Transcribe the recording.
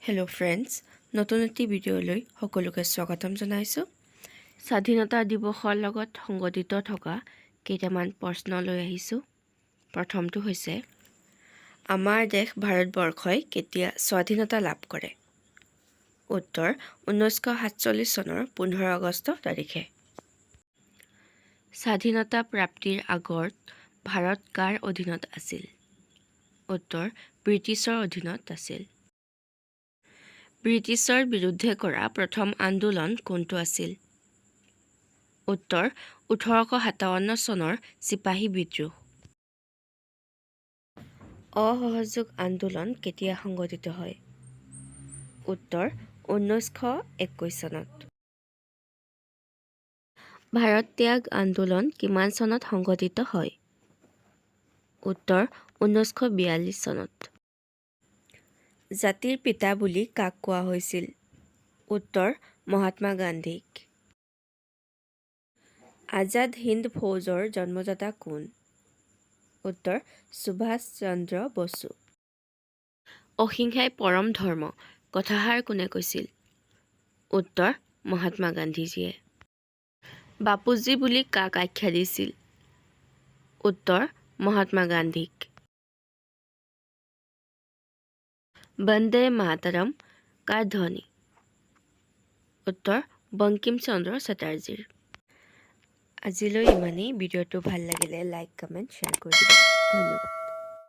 Hello' friends, নতুন এটি ভিডিঅ'লৈ সকলোকে স্বাগতম জনাইছোঁ। স্বাধীনতা দিৱসৰ লগত সংগঠিত থকা কেইটামান প্ৰশ্ন লৈ আহিছোঁ। প্ৰথমটো হৈছে, আমাৰ দেশ ভাৰতবৰ্ষই কেতিয়া স্বাধীনতা লাভ কৰে? উত্তৰ 1947 চনৰ 15 আগষ্ট তাৰিখে। স্বাধীনতা প্ৰাপ্তিৰ আগত ভাৰত কাৰ অধীনত আছিল? উত্তৰ ব্ৰিটিছৰ অধীনত আছিল। ব্ৰিটিছৰ বিৰুদ্ধে কৰা প্ৰথম আন্দোলন কোনটো আছিল? উত্তৰ 1857 চনৰ চিপাহী বিদ্ৰোহ। অসহযোগ আন্দোলন কেতিয়া সংঘটিত হয়? উত্তৰ 1921 চনত। ভাৰত ত্যাগ আন্দোলন কিমান চনত সংঘটিত হয়? উত্তৰ 1942 চনত। জাতিৰ পিতা বুলি কাক কোৱা হৈছিল? উত্তৰ মহাত্মা গান্ধীক। আজাদ হিন্দ ফৌজৰ জন্মদাতা কোন? উত্তৰ সুভাষ চন্দ্ৰ বসু। অহিংসাই পৰম ধৰ্ম কথাষাৰ কোনে কৈছিল? উত্তৰ মহাত্মা গান্ধীজীয়ে। বাপুজী বুলি কাক আখ্যা দিছিল? উত্তৰ মহাত্মা গান্ধীক। বন্দে মাতৰম কাৰ ধ্বনি? উত্তৰ বংকিম চন্দ্ৰ চেটাৰ্জীৰ। আজিলৈ ইমানেই। ভিডিঅ'টো ভাল লাগিলে লাইক, কমেণ্ট, শ্বেয়াৰ কৰি দিব। ধন্যবাদ।